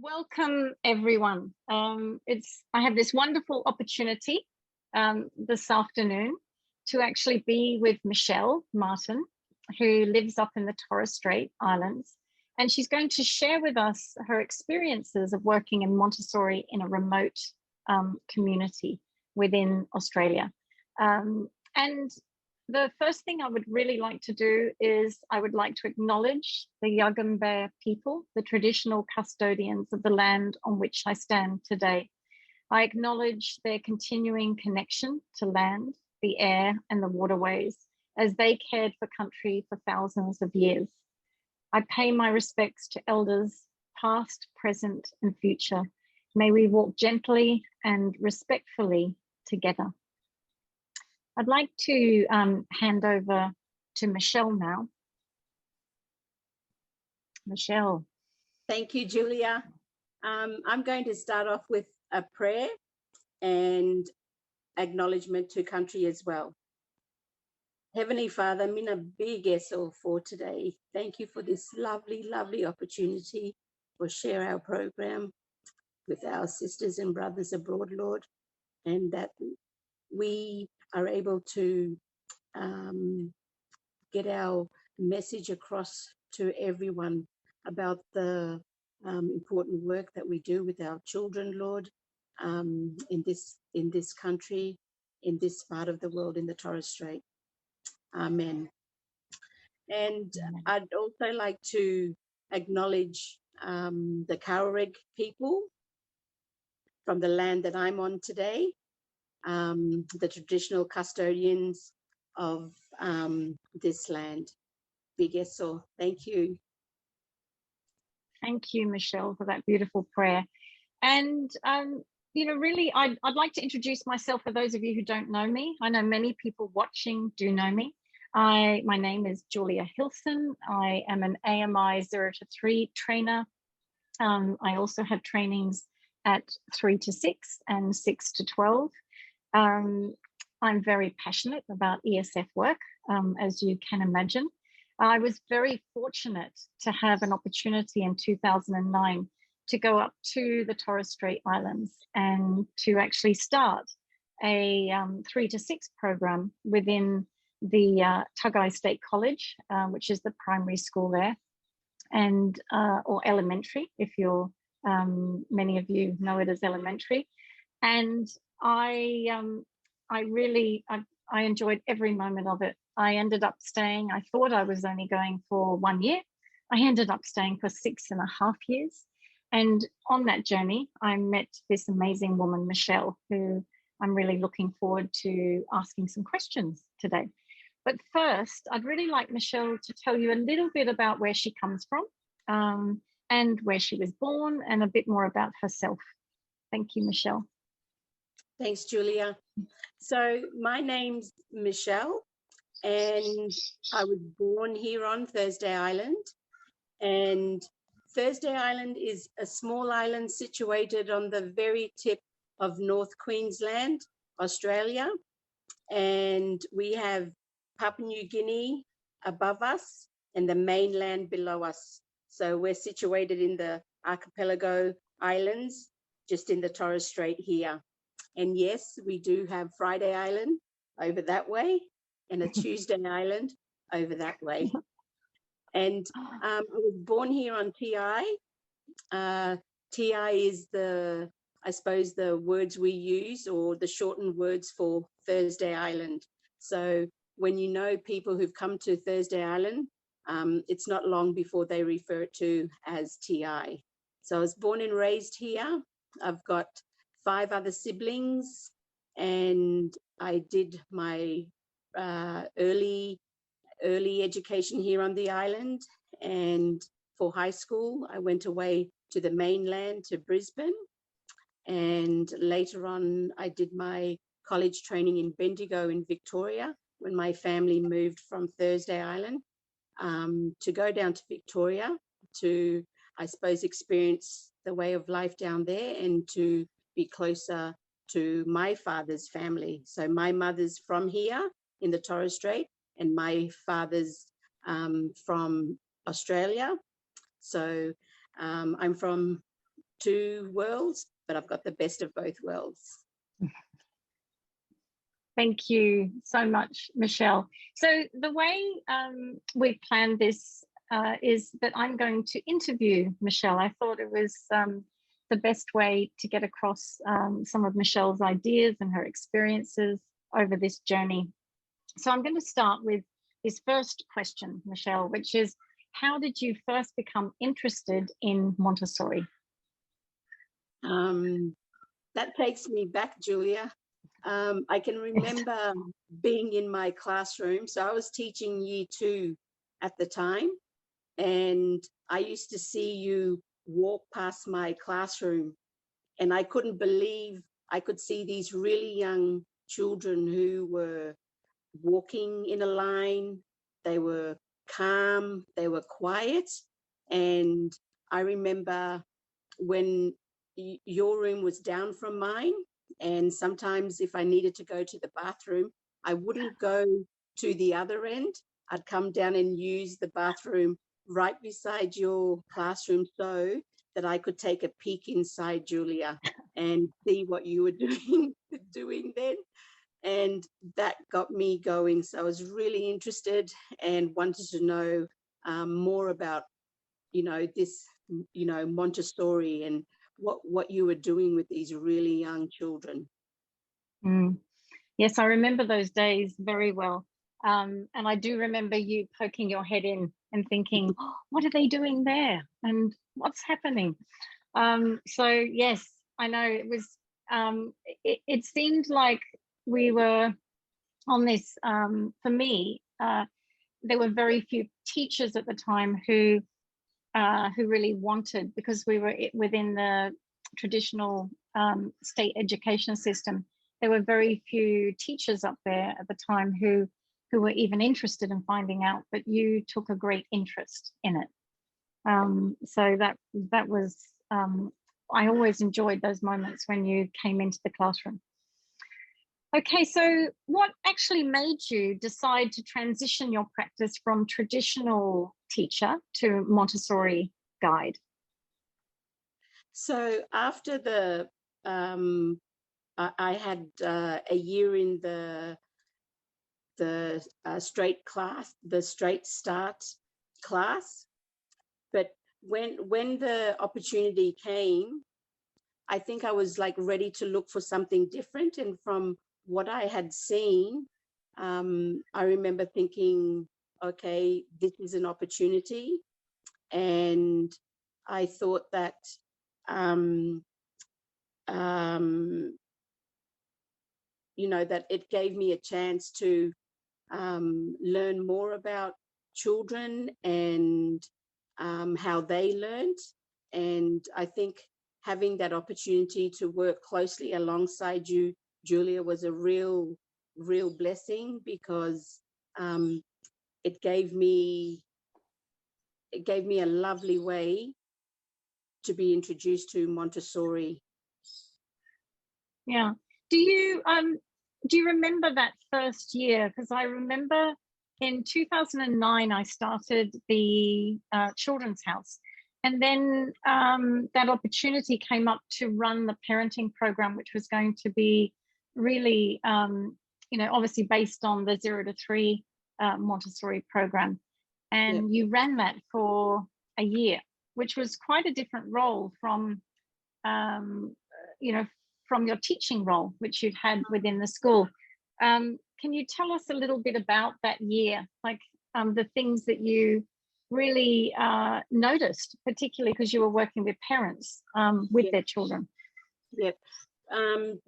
Welcome, everyone. I have this wonderful opportunity this afternoon to actually be with Michelle Martin, who lives up in the Torres Strait Islands. And she's going to share with us her experiences of working in Montessori in a remote community within Australia. And the first thing I would really like to do is I would like to acknowledge the Yugambeh people, the traditional custodians of the land on which I stand today. I acknowledge their continuing connection to land, the air, and the waterways as they cared for country for thousands of years. I pay my respects to elders, past, present, and future. May we walk gently and respectfully together. I'd like to hand over to Michelle now. Michelle. Thank you, Julia. I'm going to start off with a prayer and acknowledgement to country as well. Heavenly Father, mina big eso for today. Thank you for this lovely, lovely opportunity to share our program with our sisters and brothers abroad, Lord, and that we are able to get our message across to everyone about the important work that we do with our children, Lord, in this country, in this part of the world, in the Torres Strait. Amen. And I'd also like to acknowledge the Kaureg people from the land that I'm on today, the traditional custodians of this land. Big eso. Thank you. Thank you, Michelle, for that beautiful prayer. And, really, I'd like to introduce myself for those of you who don't know me. I know many people watching do know me. My name is Julia Hilson. I am an AMI 0 to 3 trainer. I also have trainings at 3 to 6 and 6 to 12. I'm very passionate about ESF work, as you can imagine. I was very fortunate to have an opportunity in 2009 to go up to the Torres Strait Islands and to actually start a 3 to 6 program within the Tagai State College, which is the primary school there, and or elementary, if you're many of you know it as elementary. And I enjoyed every moment of it. I ended up staying, I thought I was only going for 1 year. I ended up staying for 6.5 years. And on that journey, I met this amazing woman, Michelle, who I'm really looking forward to asking some questions today. But first, I'd really like Michelle to tell you a little bit about where she comes from and where she was born and a bit more about herself. Thank you, Michelle. Thanks, Julia. So my name's Michelle, and I was born here on Thursday Island. And Thursday Island is a small island situated on the very tip of North Queensland, Australia. And we have Papua New Guinea above us and the mainland below us. So we're situated in the archipelago islands, just in the Torres Strait here. And yes, we do have Friday Island over that way and a Tuesday Island over that way. And I was born here on TI. TI is I suppose the words we use, or the shortened words for Thursday Island. So when you know people who've come to Thursday Island, it's not long before they refer it to as TI. So I was born and raised here. I've got 5 other siblings, and I did my early education here on the island. And for high school, I went away to the mainland, to Brisbane. And later on, I did my college training in Bendigo in Victoria when my family moved from Thursday Island to go down to Victoria to, I suppose, experience the way of life down there and to be closer to my father's family. So my mother's from here in the Torres Strait, and my father's from Australia. So I'm from two worlds, but I've got the best of both worlds. Thank you so much, Michelle. So the way we've planned this is that I'm going to interview Michelle. I thought it was the best way to get across some of Michelle's ideas and her experiences over this journey. So I'm going to start with this first question, Michelle, which is, how did you first become interested in Montessori? That takes me back, Julia. I can remember being in my classroom. So I was teaching year 2 at the time, and I used to see you walk past my classroom, and I couldn't believe I could see these really young children who were walking in a line. They were calm, they were quiet. And I remember when your room was down from mine, and sometimes if I needed to go to the bathroom, I wouldn't go to the other end. I'd come down and use the bathroom right beside your classroom so that I could take a peek inside, Julia, and see what you were doing then. And that got me going. So I was really interested and wanted to know more about, this, Montessori and what you were doing with these really young children. Yes, I remember those days very well. And I do remember you poking your head in and thinking, oh, what are they doing there? And what's happening? So yes, I know it was, it seemed like we were on this, for me, there were very few teachers at the time who really wanted, because we were within the traditional state education system, there were very few teachers up there at the time who were even interested in finding out, but you took a great interest in it. So that was, I always enjoyed those moments when you came into the classroom. Okay, so what actually made you decide to transition your practice from traditional teacher to Montessori guide? So after the, I had a year in the straight class, the straight start class. But when the opportunity came, I think I was like ready to look for something different. And from what I had seen, I remember thinking, okay, this is an opportunity. And I thought that, that it gave me a chance to learn more about children and how they learned. And I think having that opportunity to work closely alongside you, Julia, was a real blessing, because it gave me a lovely way to be introduced to Montessori. Yeah. Do you remember that first year? Because I remember in 2009 I started the children's house, and then that opportunity came up to run the parenting program, which was going to be really, obviously based on the 0 to 3 Montessori program. And you ran that for a year, which was quite a different role from, from your teaching role, which you'd had within the school. Can you tell us a little bit about that year, like the things that you really noticed, particularly because you were working with parents with their children? Yep.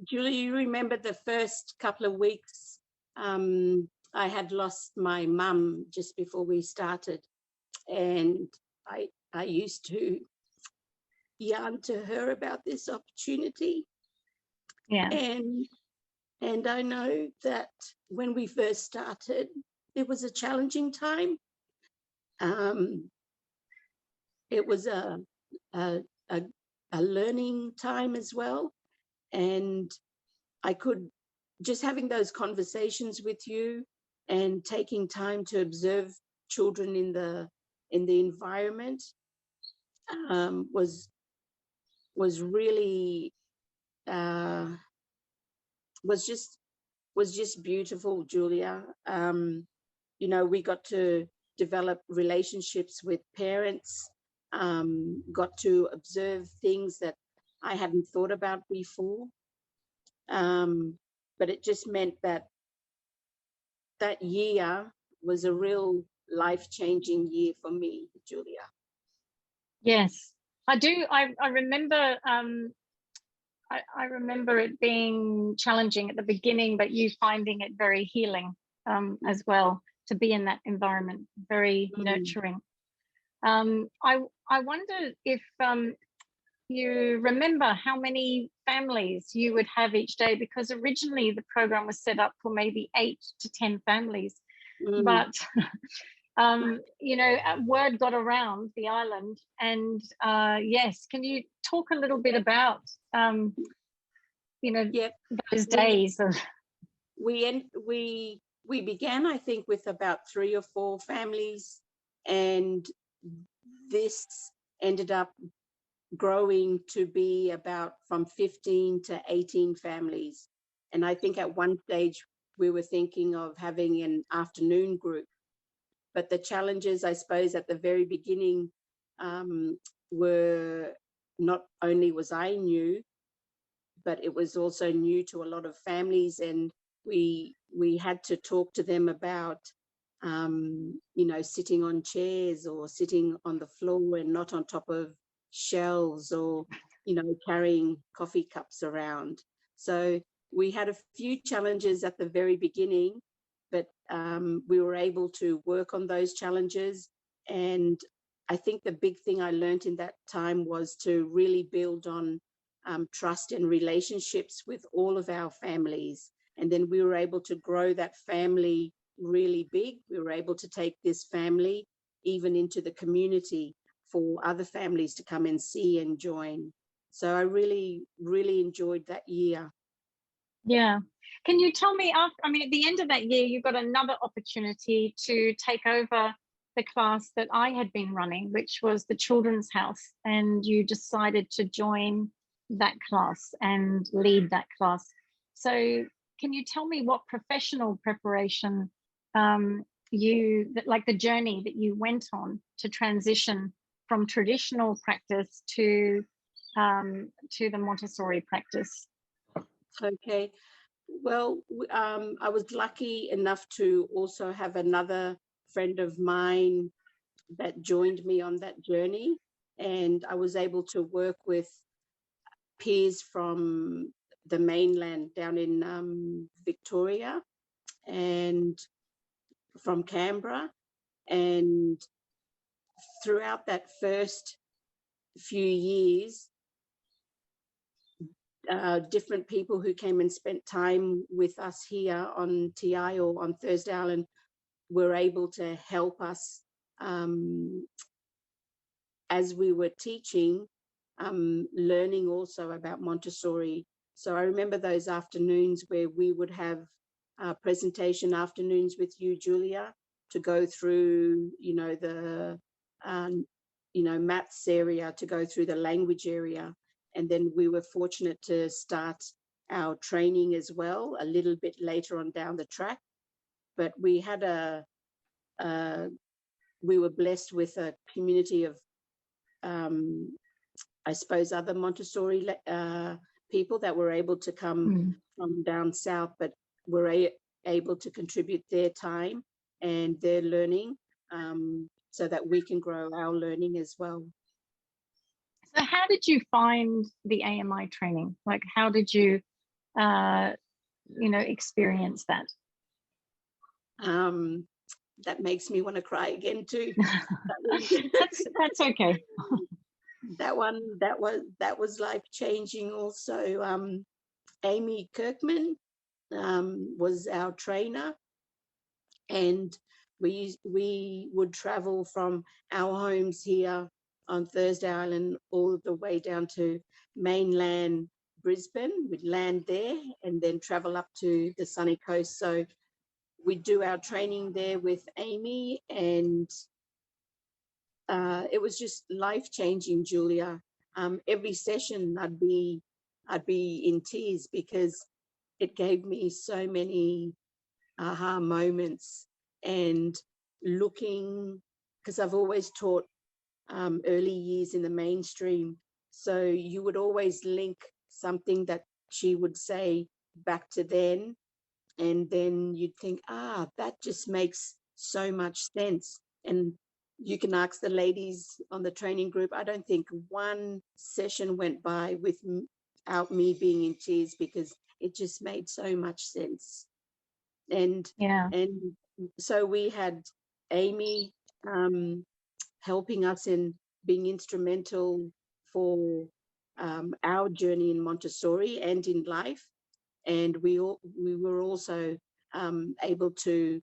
Julie, you remember the first couple of weeks, I had lost my mum just before we started, and I used to yarn to her about this opportunity. Yeah. And I know that when we first started, it was a challenging time. It was a learning time as well. And I could, just having those conversations with you and taking time to observe children in the environment was was really was just beautiful, Julia. You know, we got to develop relationships with parents, got to observe things that I hadn't thought about before. But it just meant that that year was a real life-changing year for me, Julia. Yes, I do. I remember. I remember it being challenging at the beginning, but you finding it very healing as well, to be in that environment, very nurturing. I wonder if you remember how many families you would have each day, because originally the program was set up for maybe 8 to 10 families, but you know, word got around the island, and yes, can you talk a little bit about you know, those days of... We began, I think, with about 3 or 4 families, and this ended up growing to be about from 15 to 18 families. And I think at one stage we were thinking of having an afternoon group. But the challenges, I suppose, at the very beginning were not only was I new, but it was also new to a lot of families, and we had to talk to them about, you know, sitting on chairs or sitting on the floor and not on top of shelves, or, you know, carrying coffee cups around. So we had a few challenges at the very beginning, but we were able to work on those challenges. And I think the big thing I learned in that time was to really build on trust and relationships with all of our families. And then we were able to grow that family really big. We were able to take this family even into the community for other families to come and see and join. So I really, really enjoyed that year. Yeah. Can you tell me, after, I mean, at the end of that year, you got another opportunity to take over the class that I had been running, which was the Children's House, and you decided to join that class and lead that class. So can you tell me what professional preparation like the journey that you went on to transition from traditional practice to the Montessori practice? Okay. Well, I was lucky enough to also have another friend of mine that joined me on that journey, and I was able to work with peers from the mainland down in Victoria and from Canberra. And throughout that first few years, different people who came and spent time with us here on TI or on Thursday Island were able to help us as we were teaching, learning also about Montessori. So I remember those afternoons where we would have presentation afternoons with you, Julia, to go through, you know, the, you know, maths area, to go through the language area. And then we were fortunate to start our training as well a little bit later on down the track. But we had we were blessed with a community of, I suppose, other Montessori people that were able to come from down south, but were able to contribute their time and their learning so that we can grow our learning as well. So how did you find the AMI training? Like, how did you, you know, experience that? That makes me want to cry again too. That's okay. That was life-changing also. Amy Kirkman was our trainer, and we would travel from our homes here on Thursday Island all the way down to mainland Brisbane. We'd land there and then travel up to the sunny coast. So we'd do our training there with Amy, and it was just life-changing, Julia. every session I'd be in tears, because it gave me so many aha moments. And looking, because I've always taught early years in the mainstream, so you would always link something that she would say back to then, and then you'd think, that just makes so much sense. And you can ask the ladies on the training group, I don't think one session went by without me being in tears, because it just made so much sense. And so we had Amy helping us in being instrumental for our journey in Montessori and in life. And we were also able to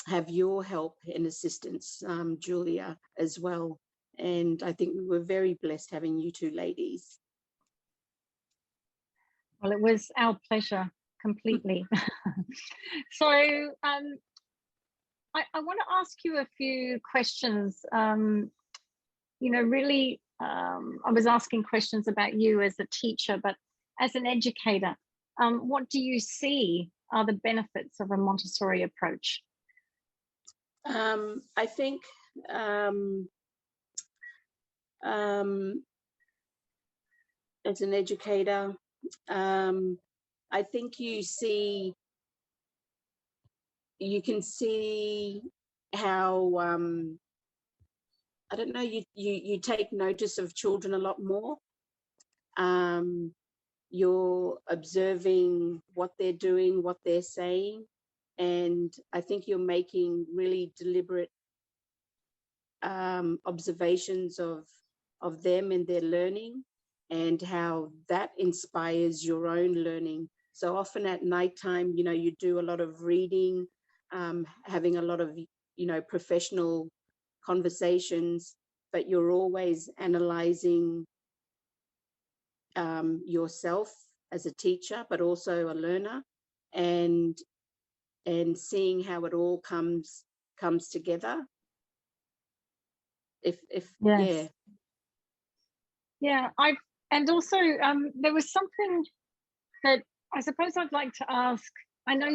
have your help and assistance, Julia, as well. And I think we were very blessed having you two ladies. Well, it was our pleasure completely. So I want to ask you a few questions. Really, I was asking questions about you as a teacher, but as an educator, what do you see are the benefits of a Montessori approach? I think as an educator, I think you can see how I don't know, you take notice of children a lot more. You're observing what they're doing, what they're saying, and I think you're making really deliberate observations of them and their learning, and how that inspires your own learning. So often at nighttime, you do a lot of reading, having a lot of, professional conversations, but you're always analyzing yourself as a teacher, but also a learner, and seeing how it all comes together. Yes. Yeah, and also there was something that I suppose I'd like to ask. I know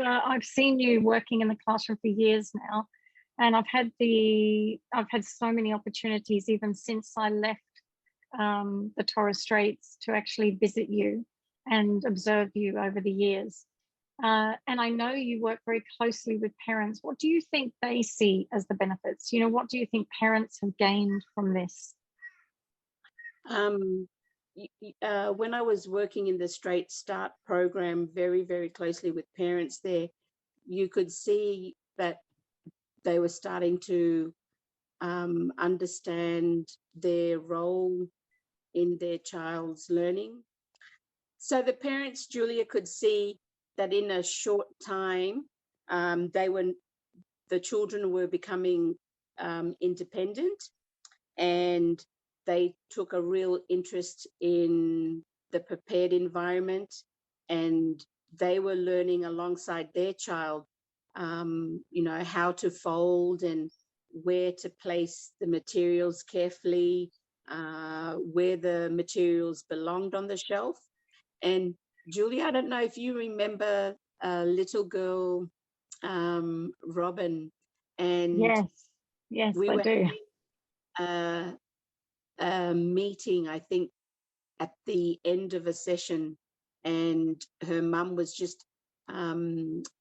I've seen you working in the classroom for years now, and I've had so many opportunities even since I left the Torres Straits to actually visit you and observe you over the years. And I know you work very closely with parents. What do you think they see as the benefits? What do you think parents have gained from this? When I was working in the Straight Start program very, very closely with parents there, you could see that they were starting to understand their role in their child's learning. So the parents, Julia, could see that in a short time, the children were becoming independent, and they took a real interest in the prepared environment, and they were learning alongside their child, how to fold and where to place the materials carefully, where the materials belonged on the shelf. And Julia, I don't know if you remember a little girl, Robin, and yes, we I do. A meeting, I think, at the end of a session, and her mum was just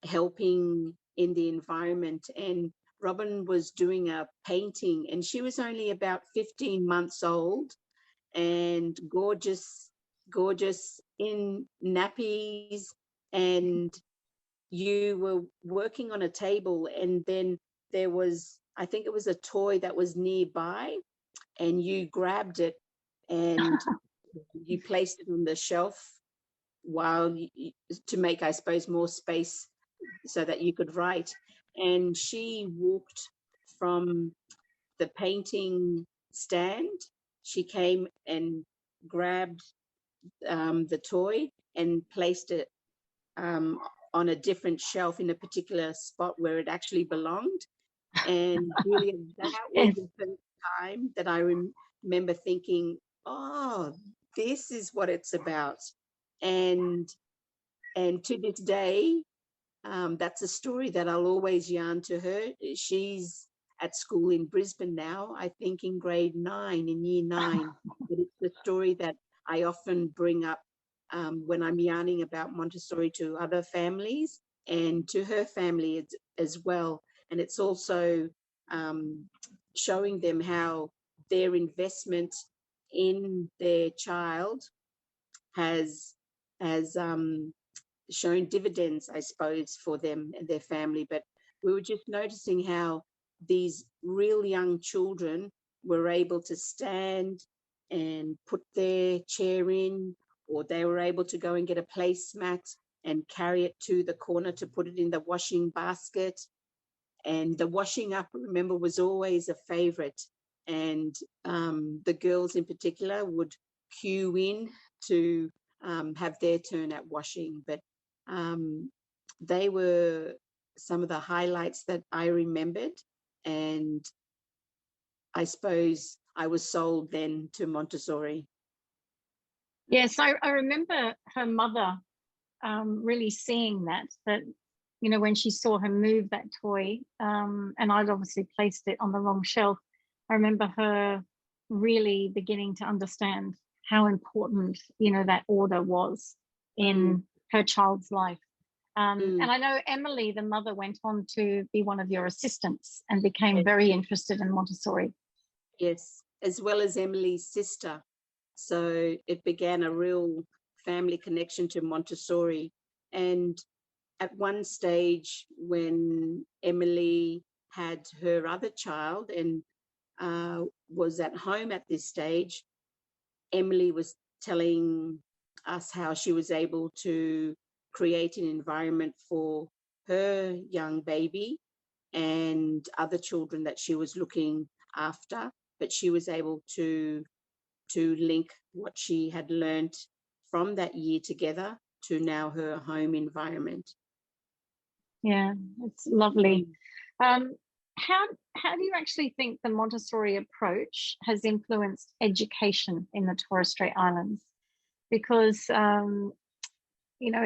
helping in the environment, and Robin was doing a painting, and she was only about 15 months old, and gorgeous in nappies, and you were working on a table, and then there was, I think it was a toy that was nearby, and you grabbed it and you placed it on the shelf to make, I suppose, more space so that you could write. And she walked from the painting stand. She came and grabbed the toy and placed it on a different shelf in a particular spot where it actually belonged. And really, that was the first time that remember thinking, oh, this is what it's about. And to this day, that's a story that I'll always yarn to her. She's at school in Brisbane now, I think in grade 9, in year 9. But it's the story that I often bring up when I'm yarning about Montessori to other families and to her family as well. And it's also showing them how their investment in their child has shown dividends, I suppose, for them and their family. But we were just noticing how these real young children were able to stand and put their chair in, or they were able to go and get a placemat and carry it to the corner to put it in the washing basket. And the washing up, remember, was always a favorite. And the girls in particular would queue in to have their turn at washing. But they were some of the highlights that I remembered. And I suppose I was sold then to Montessori. Yes, I remember her mother really seeing that, you know, when she saw her move that toy, and I'd obviously placed it on the wrong shelf, I remember her really beginning to understand how important, you know, that order was in her child's life. And I know Emily, the mother, went on to be one of your assistants and became very interested in Montessori. Yes, as well as Emily's sister. So it began a real family connection to Montessori. And at one stage, when Emily had her other child and was at home at this stage, Emily was telling us how she was able to create an environment for her young baby and other children that she was looking after, but she was able to link what she had learned from that year together to now her home environment. Yeah, it's lovely. How do you actually think the Montessori approach has influenced education in the Torres Strait Islands? Because you know,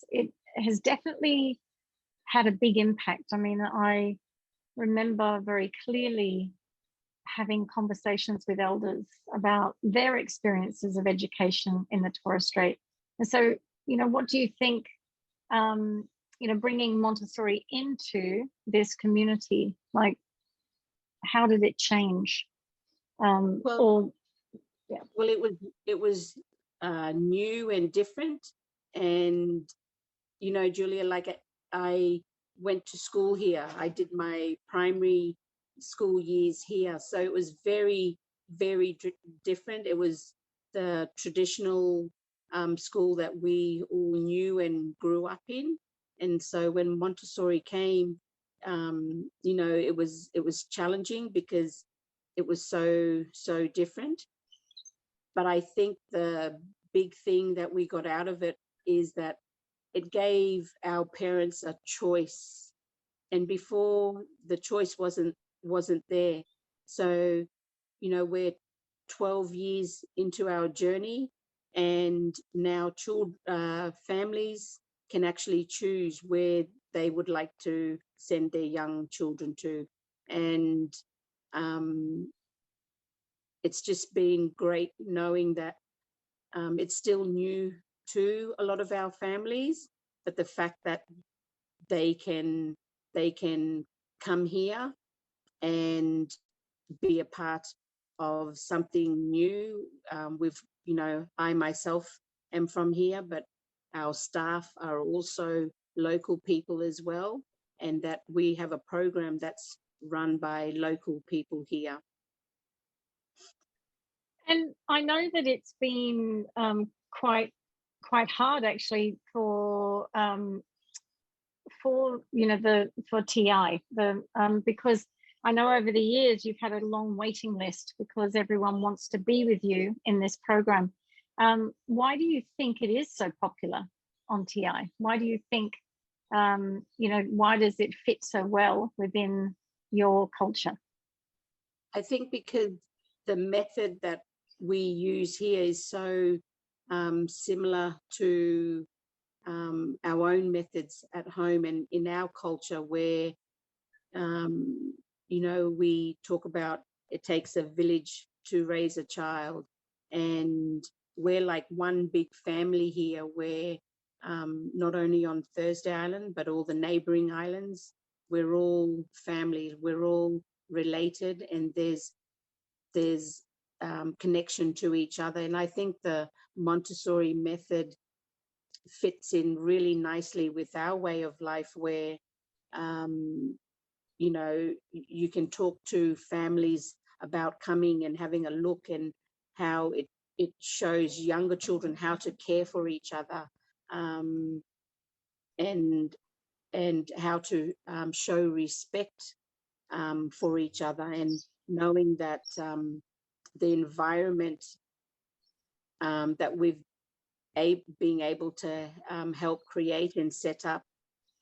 it has definitely had a big impact. I mean, I remember very clearly having conversations with elders about their experiences of education in the Torres Strait. And so, you know, what do you think, you know, bringing Montessori into this community, like, how did it change? Well, it was new and different. And, you know, Julia, like I went to school here. I did my primary school years here. So it was very, very different. It was the traditional school that we all knew and grew up in. And so when Montessori came, you know, it was challenging because it was so different. But I think the big thing that we got out of it is that it gave our parents a choice, and before the choice wasn't there. So, you know, we're 12 years into our journey, and now families can actually choose where they would like to send their young children to. And it's just been great knowing that it's still new to a lot of our families, but the fact that they can come here and be a part of something new. You know, I myself am from here, but our staff are also local people as well, and that we have a program that's run by local people here. And I know that it's been quite hard actually for you know for TI because I know over the years you've had a long waiting list because everyone wants to be with you in this program. Why do you think it is so popular on TI? Why do you think you know, why does it fit so well within your culture? I think because the method that we use here is so similar to our own methods at home and in our culture, where we talk about it takes a village to raise a child, and we're like one big family here, where not only on Thursday Island but all the neighboring islands, we're all family, we're all related, and there's connection to each other. And I think the Montessori method fits in really nicely with our way of life, where you can talk to families about coming and having a look, and how it shows younger children how to care for each other, and how to show respect for each other, and knowing that the environment that we've being able to help create and set up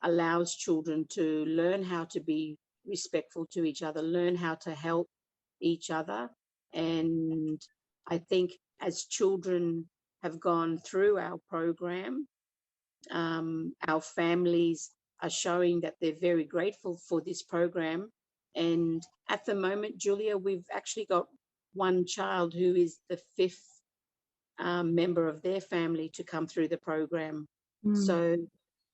allows children to learn how to be respectful to each other, learn how to help each other. And I think as children have gone through our program, our families are showing that they're very grateful for this program. And at the moment, Julia, we've actually got one child who is the fifth member of their family to come through the program. So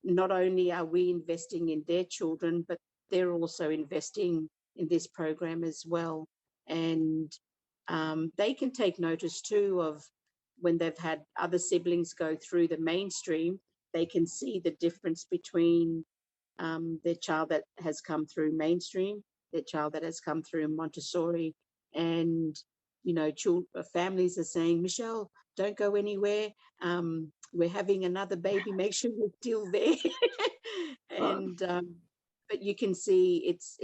not only are we investing in their children, but they're also investing in this program as well. And they can take notice too of when they've had other siblings go through the mainstream, they can see the difference between their child that has come through mainstream, their child that has come through Montessori. And, families are saying, Michelle, don't go anywhere. We're having another baby. Make sure we're still there. And but you can see it's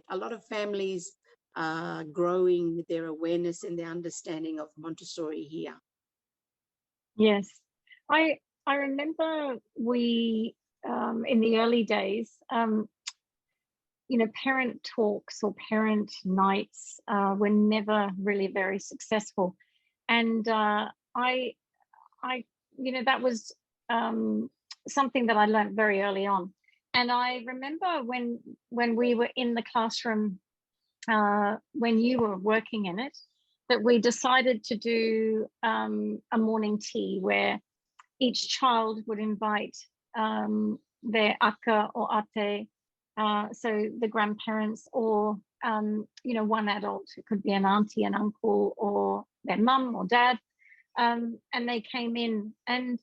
a lot of families are growing their awareness and their understanding of Montessori here. Yes, I remember we in the early days, parent talks or parent nights were never really very successful, and I that was something that I learned very early on. And I remember when we were in the classroom, when you were working in it, that we decided to do a morning tea where each child would invite their aka or ate, so the grandparents, or one adult. It could be an auntie, an uncle, or their mum or dad, and they came in. And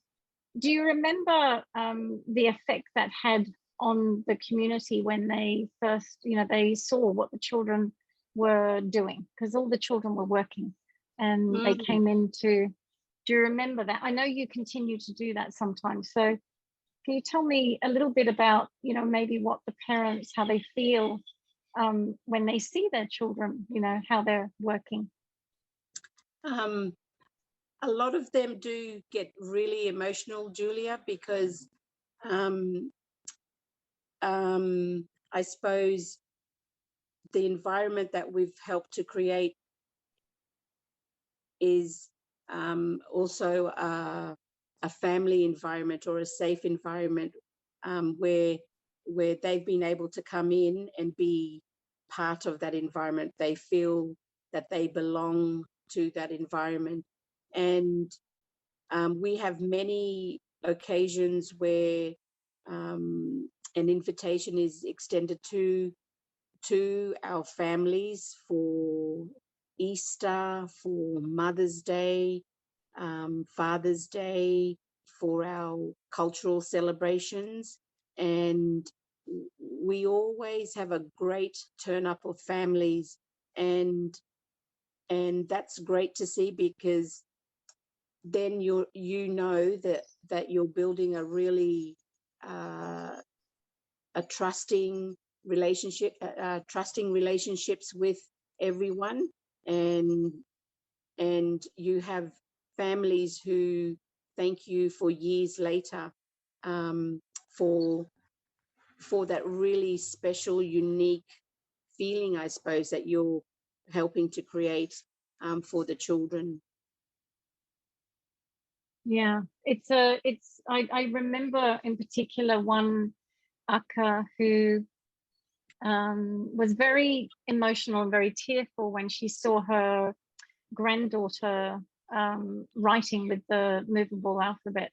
do you remember the effect that had on the community when they first, they saw what the children were doing? Because all the children were working, and they came into. Do you remember that? I know you continue to do that sometimes. So can you tell me a little bit about, maybe what the parents, how they feel when they see their children, how they're working? A lot of them do get really emotional, Julia, because I suppose the environment that we've helped to create is also a family environment or a safe environment, where they've been able to come in and be part of that environment. They feel that they belong to that environment. And we have many occasions where an invitation is extended to our families for Easter, for Mother's Day, Father's Day, for our cultural celebrations. And we always have a great turn up of families, and that's great to see, because then you know that you're building a really a trusting relationship, trusting relationships with everyone, and you have families who thank you for years later for that really special, unique feeling, I suppose, that you're helping to create for the children. Yeah, I remember in particular one Aka who was very emotional and very tearful when she saw her granddaughter writing with the movable alphabet,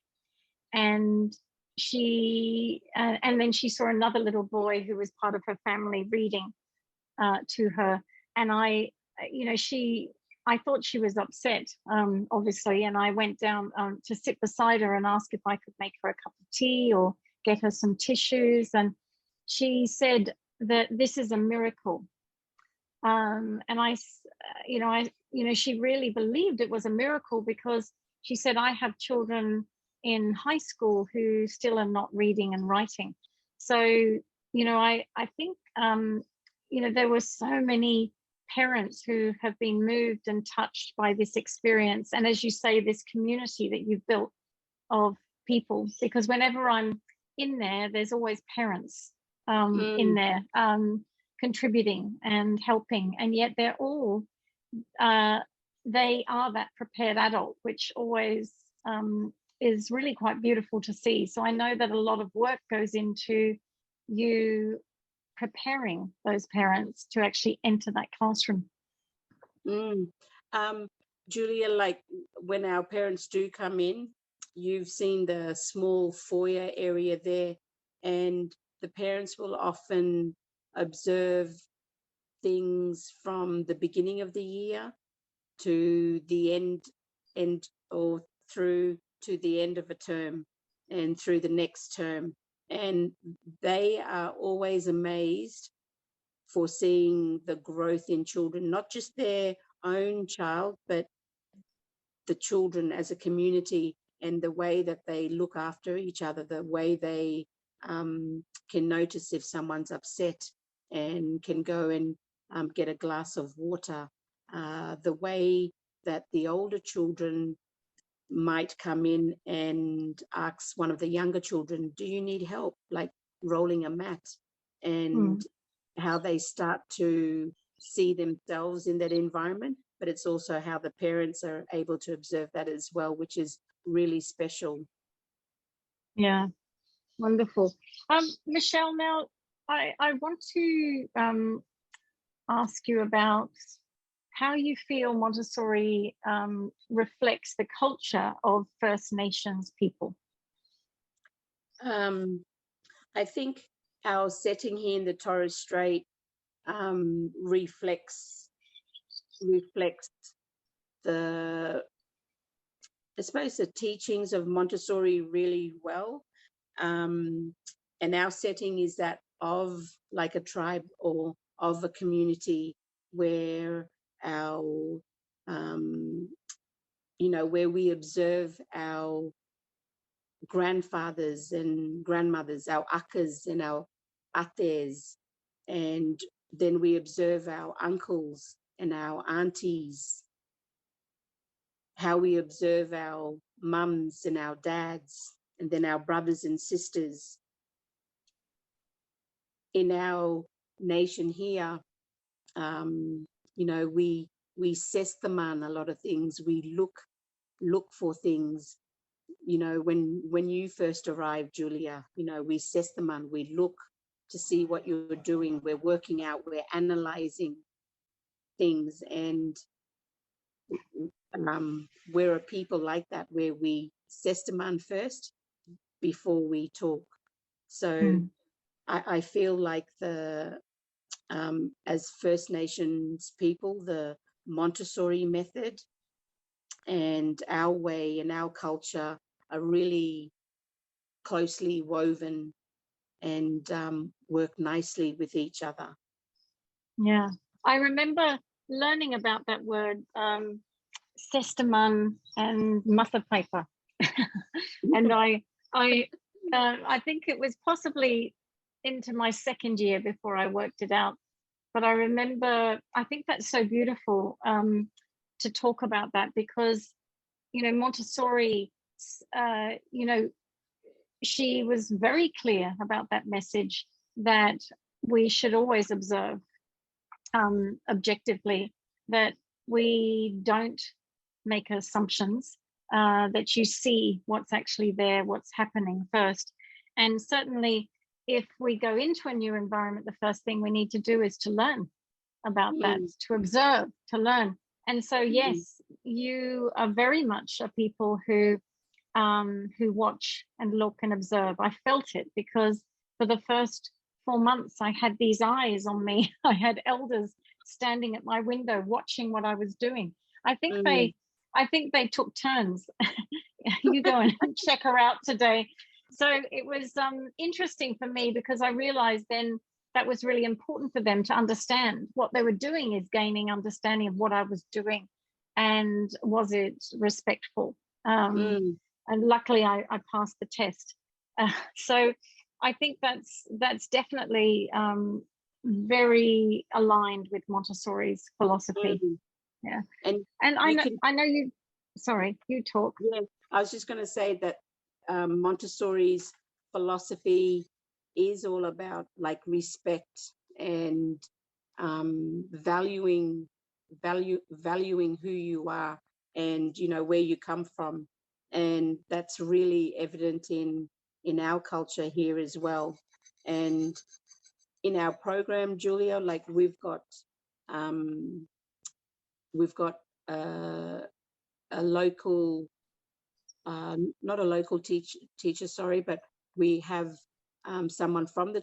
and then she saw another little boy who was part of her family reading to her, and I thought she was upset, obviously, and I went down to sit beside her and ask if I could make her a cup of tea or get her some tissues, and she said that this is a miracle. And she really believed it was a miracle, because she said, I have children in high school who still are not reading and writing. So, I think, there were so many parents who have been moved and touched by this experience. And as you say, this community that you've built of people, because whenever I'm in there, there's always parents in there contributing and helping. And yet they're all, they are that prepared adult, which always is really quite beautiful to see. So I know that a lot of work goes into you preparing those parents to actually enter that classroom. Julia, like when our parents do come in, you've seen the small foyer area there, and the parents will often observe things from the beginning of the year to the end or through to the end of a term and through the next term. And they are always amazed for seeing the growth in children, not just their own child, but the children as a community, and the way that they look after each other, the way they can notice if someone's upset and can go and get a glass of water, the way that the older children might come in and ask one of the younger children, do you need help, like rolling a mat, and how they start to see themselves in that environment. But it's also how the parents are able to observe that as well, which is really special. Yeah, wonderful. Michelle, now I want to ask you about how you feel Montessori reflects the culture of First Nations people. I think our setting here in the Torres Strait reflects the, I suppose, the teachings of Montessori really well. And our setting is that of like a tribe or of a community where our, where we observe our grandfathers and grandmothers, our akas and our ates, and then we observe our uncles and our aunties, how we observe our mums and our dads, and then our brothers and sisters. In our nation here, we sestaman a lot of things. We look for things. When you first arrived, Julia, we sestaman, we look to see what you're doing. We're working out, we're analyzing things, and we're a people like that, where we sestaman first before we talk. So I feel like as First Nations people, the Montessori method and our way and our culture are really closely woven and work nicely with each other. Yeah, I remember learning about that word, sestaman and mathapaper. And I think it was possibly into my second year before I worked it out. But I remember, I think that's so beautiful to talk about that, because, Montessori, she was very clear about that message, that we should always observe objectively, that we don't make assumptions, that you see what's actually there, what's happening first. And certainly if we go into a new environment, the first thing we need to do is to learn about that, to observe, to learn. And so, yes, you are very much a people who watch and look and observe. I felt it because for the first 4 months, I had these eyes on me. I had elders standing at my window watching what I was doing. I think they took turns. You go and check her out today. So it was interesting for me because I realized then that was really important for them to understand. What they were doing is gaining understanding of what I was doing, and was it respectful. And luckily I passed the test. So I think that's definitely very aligned with Montessori's philosophy. Yeah. And I know you, sorry, you talk. Yeah, I was just going to say that Montessori's philosophy is all about like respect and valuing who you are and, you know, where you come from. And that's really evident in our culture here as well. And in our program, Julia, like we've got a local, not a local teacher, sorry, but we have someone from the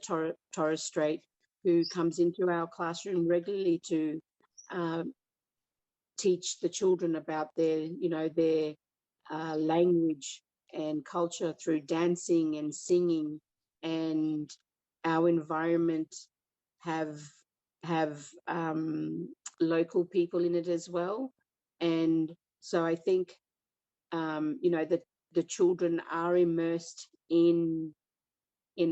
Torres Strait who comes into our classroom regularly to teach the children about their language and culture through dancing and singing. And our environment have local people in it as well. And so I think that the children are immersed in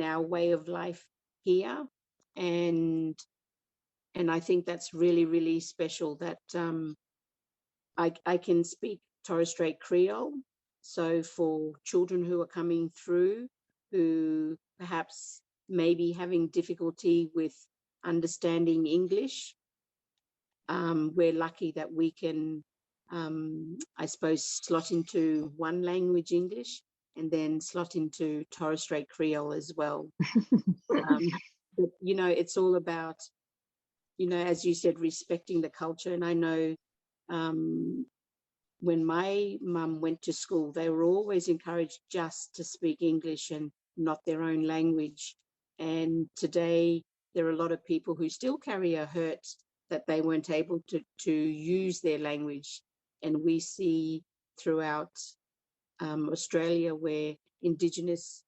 our way of life here, and I think that's really, really special that I can speak Torres Strait Creole. So for children who are coming through who perhaps may be having difficulty with understanding English, we're lucky that we can, I suppose, slot into one language, English, and then slot into Torres Strait Creole as well. But, it's all about, as you said, respecting the culture. And I know when my mum went to school, they were always encouraged just to speak English and not their own language. And today there are a lot of people who still carry a hurt that they weren't able to use their language. And we see throughout Australia where Indigenous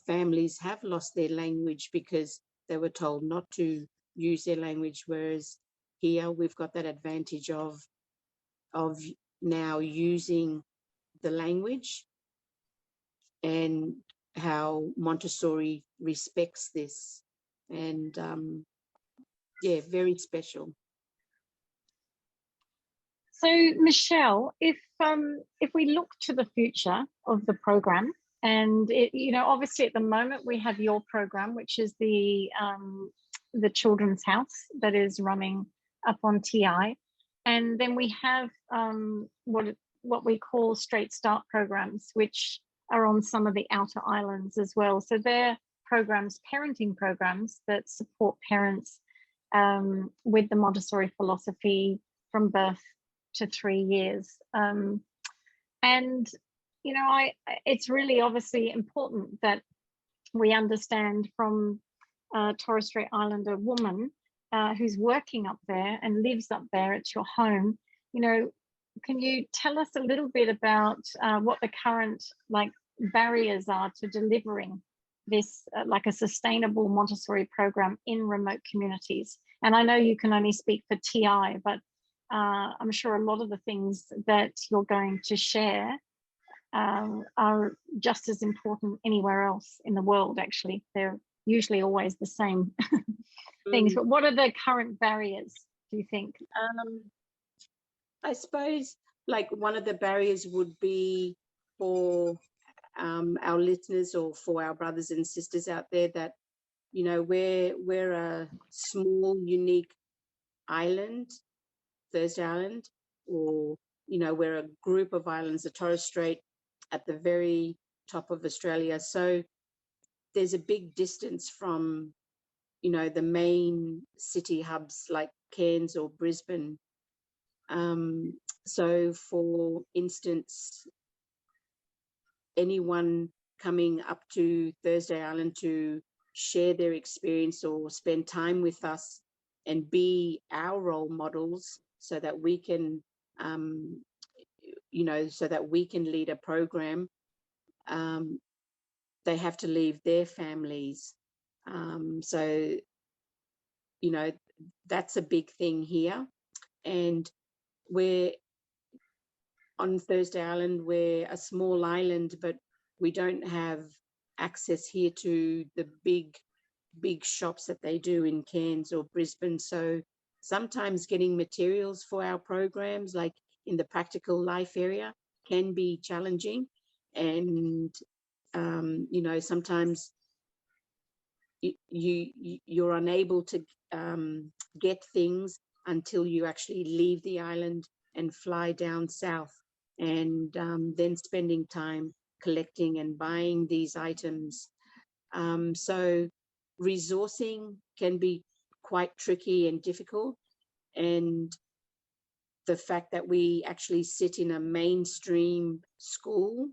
families have lost their language because they were told not to use their language, whereas here we've got that advantage of now using the language, and how Montessori respects this. And yeah, very special. So Michelle, if we look to the future of the program, and obviously at the moment we have your program, which is the Children's House that is running up on TI, and then we have what we call straight start programs, which are on some of the outer islands as well. So they're programs, parenting programs that support parents with the Montessori philosophy from birth to 3 years. And it's really obviously important that we understand from Torres Strait Islander woman who's working up there and lives up there, it's your home. Can you tell us a little bit about what the current barriers are to delivering this like a sustainable Montessori program in remote communities? And I know you can only speak for TI, but I'm sure a lot of the things that you're going to share are just as important anywhere else in the world. Actually, they're usually always the same things. But what are the current barriers, do you think? I suppose one of the barriers would be for our listeners or for our brothers and sisters out there that, we're a small, unique island, Thursday Island, or, you know, we're a group of islands, the Torres Strait at the very top of Australia. So there's a big distance from, you know, the main city hubs like Cairns or Brisbane. So for instance, anyone coming up to Thursday Island to share their experience or spend time with us and be our role models so that we can, you know, so that we can lead a program, they have to leave their families. So, you know, that's a big thing here. And we're on Thursday Island, we're a small island, but we don't have access here to the big shops that they do in Cairns or Brisbane. So sometimes getting materials for our programs, like in the practical life area, can be challenging. And, you know, sometimes you're unable to get things until you actually leave the island and fly down south, and then spending time collecting and buying these items. So resourcing can be quite tricky and difficult. And the fact that we actually sit in a mainstream school,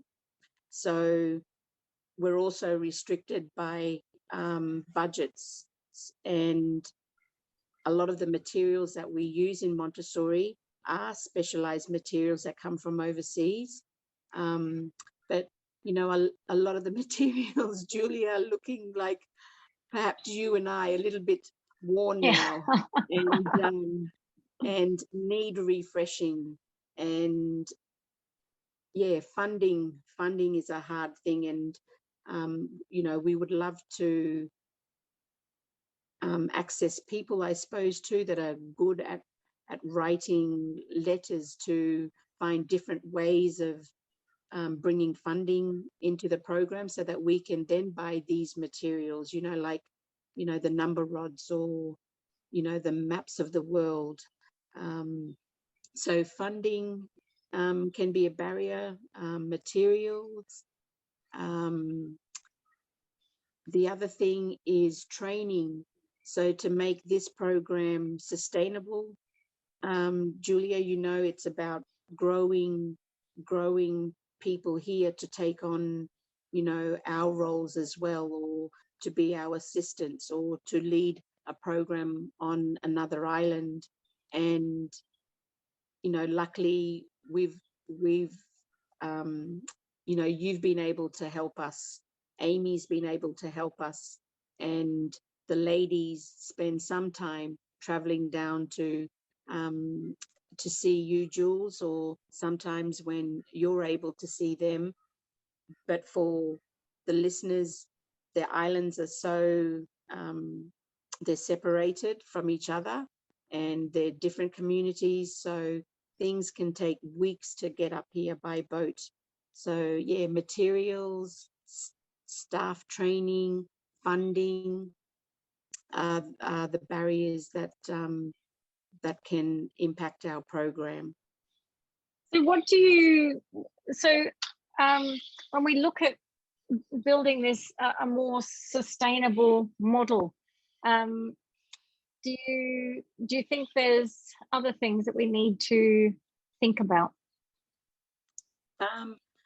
so we're also restricted by budgets, and a lot of the materials that we use in Montessori are specialized materials that come from overseas. But, you know, a lot of the materials, Julia, are looking like perhaps you and I, a little bit worn now, and need refreshing. And yeah, funding is a hard thing. And, you know, we would love to access people, I suppose, too, that are good at writing letters to find different ways of bringing funding into the program so that we can then buy these materials, you know, like, you know, the number rods or, you know, the maps of the world. So funding can be a barrier, materials. The other thing is training. So to make this program sustainable, Julia, you know, it's about growing people here to take on, you know, our roles as well, or to be our assistants, or to lead a program on another island. And, you know, luckily we've you know, you've been able to help us. Amy's been able to help us, and the ladies spend some time traveling down to see you, Jules, or sometimes when you're able to see them. But for the listeners, the islands are so they're separated from each other, and they're different communities, so things can take weeks to get up here by boat. So yeah, materials, staff training, funding are the barriers that that can impact our program. So what do you, so when we look at building this a more sustainable model, do you think there's other things that we need to think about?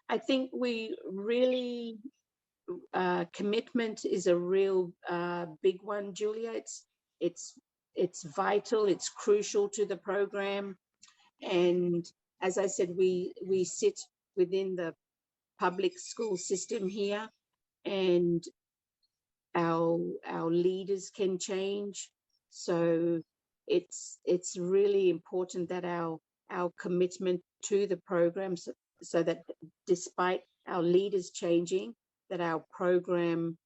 I think we really, commitment is a real big one, Julia. It's vital, it's crucial to the program. And as I said, we sit within the public school system here, and our leaders can change. So it's really important that our commitment to the program, so that despite our leaders changing, that our program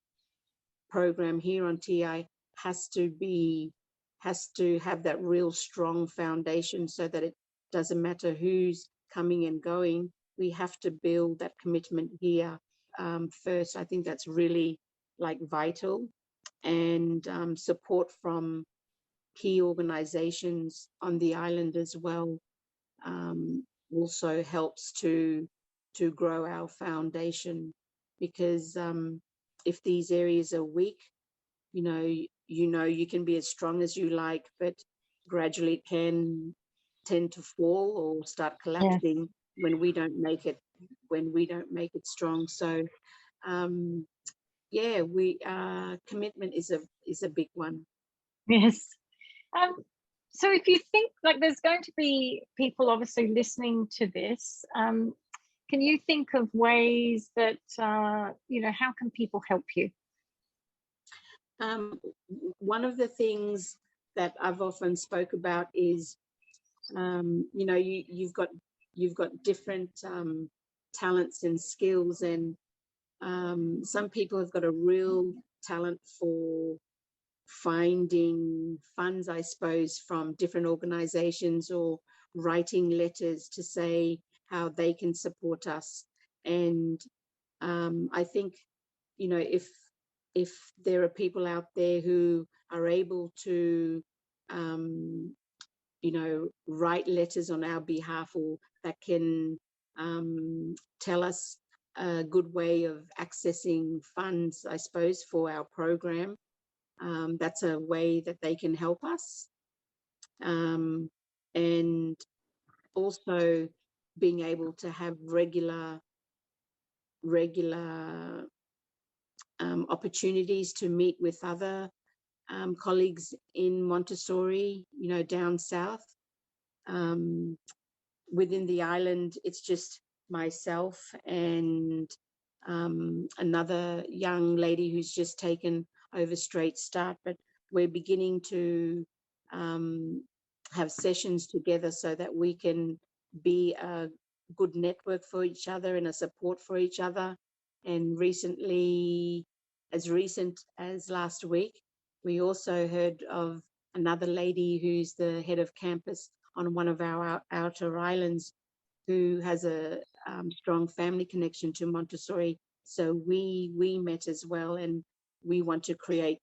here on TI has to have that real strong foundation, so that it doesn't matter who's coming and going. We have to build that commitment here first. I think that's really like vital. And support from key organizations on the island as well also helps to grow our foundation, because if these areas are weak, you can be as strong as you like, but gradually it can tend to fall or start Yes. collapsing when we don't make it strong. So yeah, we commitment is a big one. Yes. So if you think, like, there's going to be people obviously listening to this, can you think of ways that, how can people help you? One of the things that I've often spoke about is, you've got different talents and skills, and some people have got a real talent for finding funds, I suppose, from different organizations, or writing letters to say how they can support us. And I think, if there are people out there who are able to, write letters on our behalf, or that can tell us a good way of accessing funds, I suppose, for our program, that's a way that they can help us. And also being able to have regular opportunities to meet with other colleagues in Montessori, down south. Within the island, it's just myself and another young lady who's just taken over Straight Start, but we're beginning to have sessions together so that we can be a good network for each other and a support for each other. And as recent as last week, we also heard of another lady who's the head of campus on one of our outer islands, who has a strong family connection to Montessori. So we met as well, and we want to create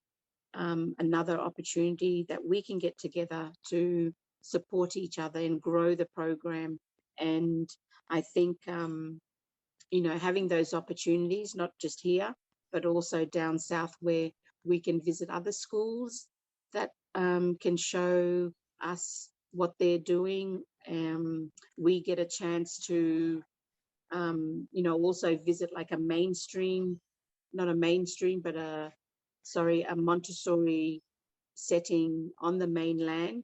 another opportunity that we can get together to support each other and grow the program. And I think, having those opportunities, not just here, but also down south, where we can visit other schools that can show us what they're doing. We get a chance to, also visit like a Montessori setting on the mainland,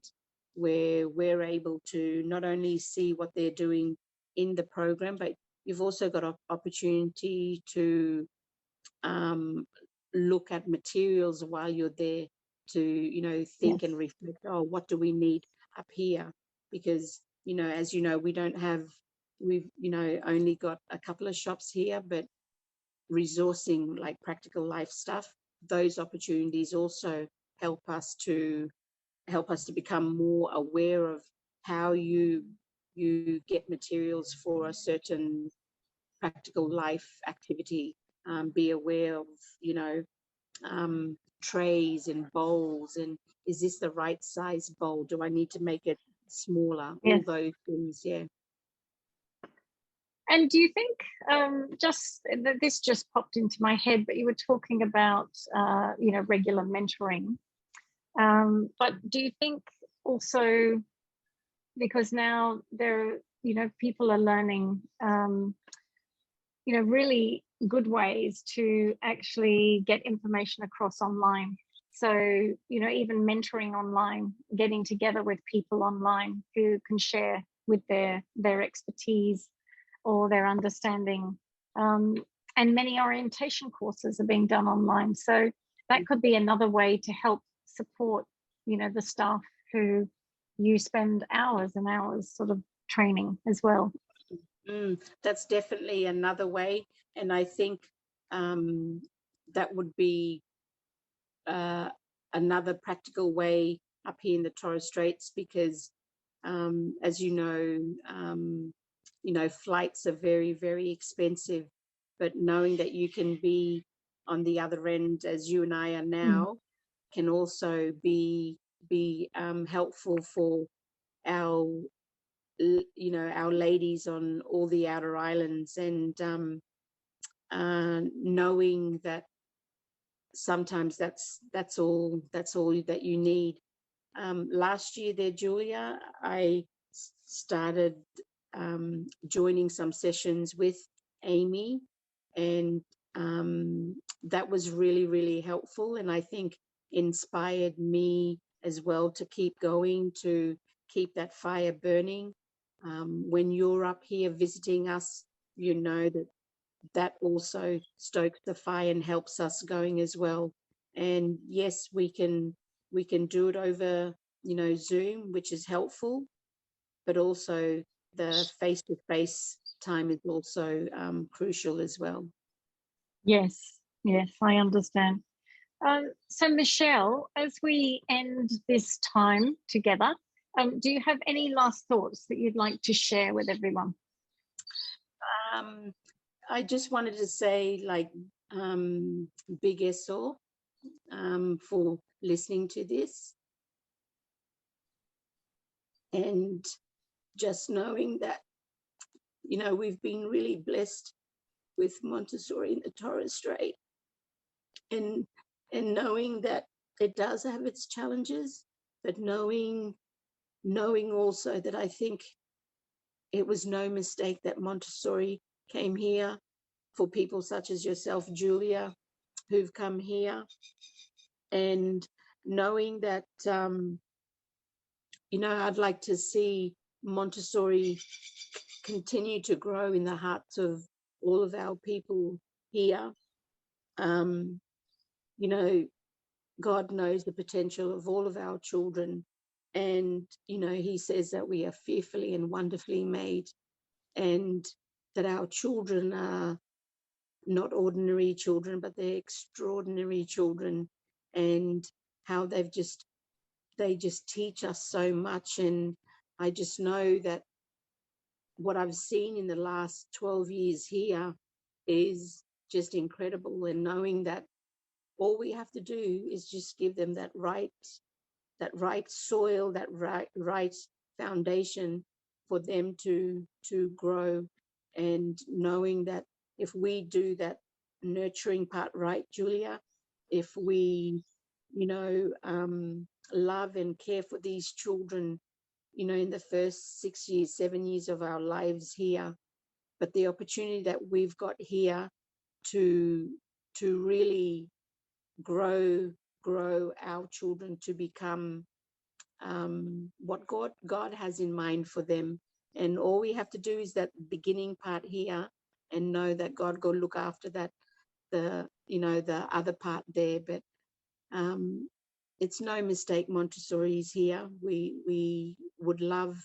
where we're able to not only see what they're doing in the program, but you've also got an opportunity to look at materials while you're there, to think and reflect, oh, what do we need up here? Because, as you know, we've only got a couple of shops here, but resourcing like practical life stuff, those opportunities also help us to become more aware of how you get materials for a certain practical life activity. Be aware of, trays and bowls, and is this the right size bowl? Do I need to make it smaller? Yes. All those things, yeah. And do you think, this just popped into my head, but you were talking about, regular mentoring. But do you think also, because now people are learning, really good ways to actually get information across online. So, even mentoring online, getting together with people online who can share with their expertise or their understanding. And many orientation courses are being done online. So that could be another way to help support, the staff who you spend hours and hours sort of training as well. That's definitely another way. And I think that would be another practical way up here in the Torres Straits, because as you know, flights are very, very expensive, but knowing that you can be on the other end, as you and I are now, can also be be helpful for our, our ladies on all the outer islands, and knowing that sometimes that's all that you need. Last year there, Julia, I started joining some sessions with Amy, and that was really, really helpful, and I think inspired me as well to keep going, to keep that fire burning. When you're up here visiting us, you know that also stokes the fire and helps us going as well. And yes, we can do it over, Zoom, which is helpful, but also the face-to-face time is also crucial as well. Yes, yes, I understand. So Michelle, as we end this time together, do you have any last thoughts that you'd like to share with everyone? I just wanted to say, big SO for listening to this, and just knowing that, we've been really blessed with Montessori in the Torres Strait, and knowing that it does have its challenges, but knowing also that I think it was no mistake that Montessori came here, for people such as yourself, Julia, who've come here, and knowing that, I'd like to see Montessori continue to grow in the hearts of all of our people here. God knows the potential of all of our children, and he says that we are fearfully and wonderfully made, and that our children are not ordinary children, but they're extraordinary children, and how they just teach us so much. And I just know that what I've seen in the last 12 years here is just incredible, and knowing that all we have to do is just give them that right soil, that right foundation for them to grow, and knowing that if we do that nurturing part right, Julia, if we love and care for these children, in the first 6 years, 7 years of our lives here, but the opportunity that we've got here to really grow our children to become what God has in mind for them. And all we have to do is that beginning part here, and know that God will look after that, the other part there. But it's no mistake Montessori is here. We would love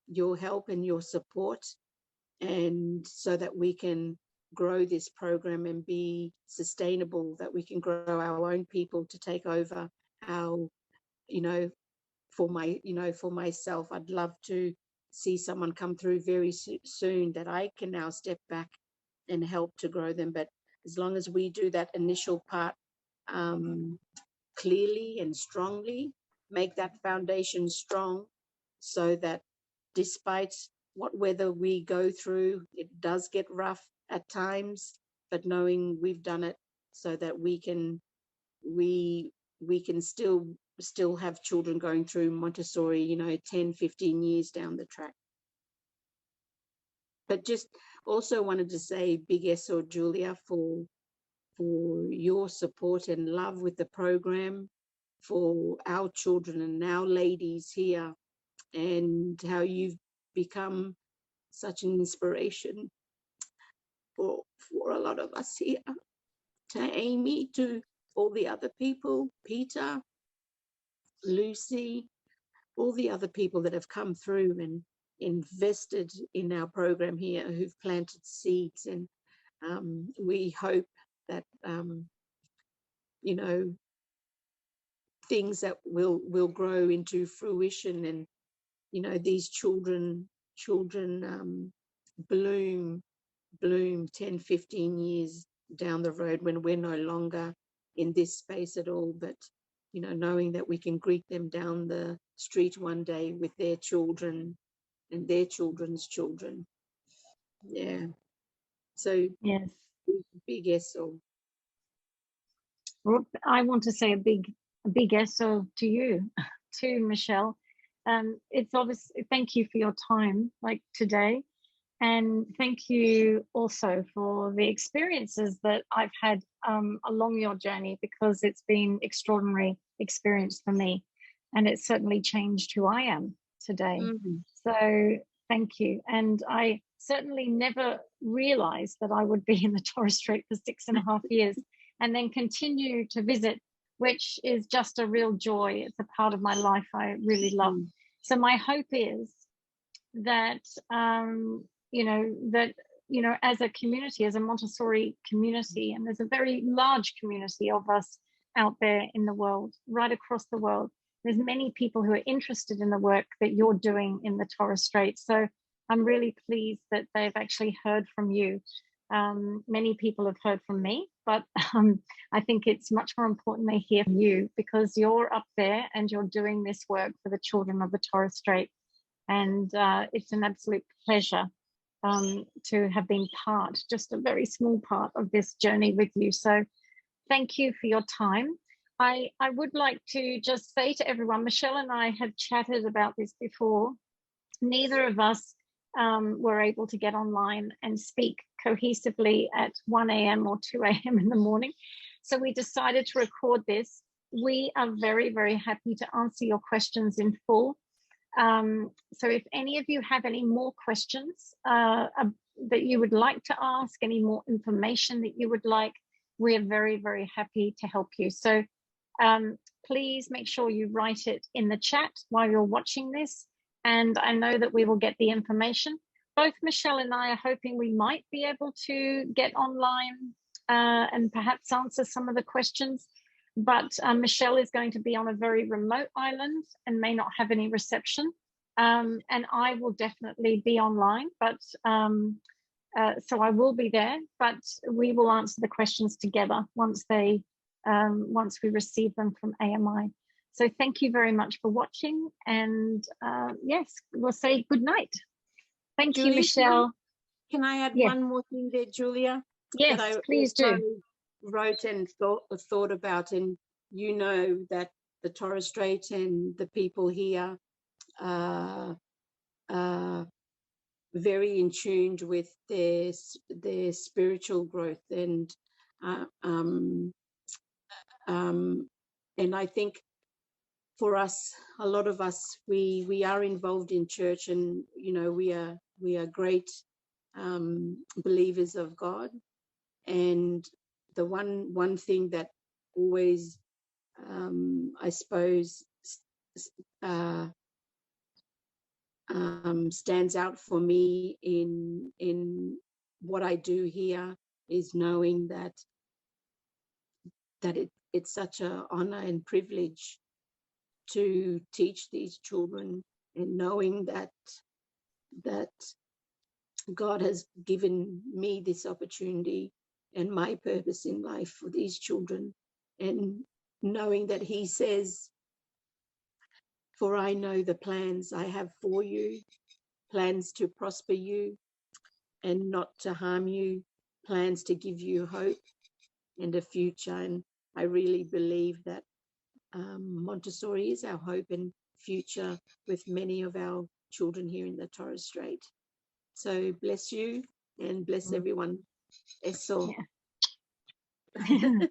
your help and your support, and so that we can grow this program and be sustainable, that we can grow our own people to take over our, for myself, I'd love to see someone come through very soon that I can now step back and help to grow them. But as long as we do that initial part clearly and strongly, make that foundation strong, so that despite what weather we go through, it does get rough at times, but knowing we've done it so that we can still have children going through Montessori, 10, 15 years down the track. But just also wanted to say big yes, or Julia, for your support and love with the program, for our children and our ladies here, and how you've become such an inspiration for a lot of us here. To Amy, to all the other people, Peter, Lucy, all the other people that have come through and invested in our program here, who've planted seeds, and we hope that things that will grow into fruition, and these children bloom 10, 15 years down the road, when we're no longer in this space at all. But you know, knowing that we can greet them down the street one day with their children and their children's children. Yeah. So Yes. big SO. Well, I want to say a big SO to you, to Michelle. It's obvious. Thank you for your time, like today, and thank you also for the experiences that I've had along your journey, because it's been extraordinary experience for me, and it's certainly changed who I am today. So thank you. And I certainly never realized that I would be in the Torres Strait for 6.5 years and then continue to visit, which is just a real joy. It's a part of my life I really love. So my hope is that, as a community, as a Montessori community, and there's a very large community of us out there in the world, right across the world, there's many people who are interested in the work that you're doing in the Torres Strait. So I'm really pleased that they've actually heard from you. Many people have heard from me, but I think it's much more important they hear from you, because you're up there and you're doing this work for the children of the Torres Strait. And it's an absolute pleasure to have been just a very small part of this journey with you. So thank you for your time. I would like to just say to everyone, Michelle and I have chatted about this before. Neither of us were able to get online and speak cohesively at 1 a.m. or 2 a.m. in the morning. So we decided to record this. We are very, very happy to answer your questions in full. So if any of you have any more questions that you would like to ask, any more information that you would like, we're very, very happy to help you. So please make sure you write it in the chat while you're watching this. And I know that we will get the information. Both Michelle and I are hoping we might be able to get online and perhaps answer some of the questions. But Michelle is going to be on a very remote island and may not have any reception. And I will definitely be online, but so I will be there, but we will answer the questions together once we receive them from AMI. So thank you very much for watching, and yes, we'll say good night. Thank you, Michelle. Can I add one more thing there, Julia? Yes, please do. Wrote and thought about, and you know that the Torres Strait and the people here are very in tune with their spiritual growth, and I think for us, a lot of us, we are involved in church, and you know, we are great believers of God. And the one thing that always I suppose stands out for me in what I do here is knowing that it's such an honor and privilege to teach these children, and knowing that God has given me this opportunity and my purpose in life for these children, and knowing that He says, "For I know the plans I have for you, plans to prosper you and not to harm you, plans to give you hope and a future." And I really believe that Montessori is our hope and future with many of our children here in the Torres Strait. So bless you and bless everyone. Eso. Yeah.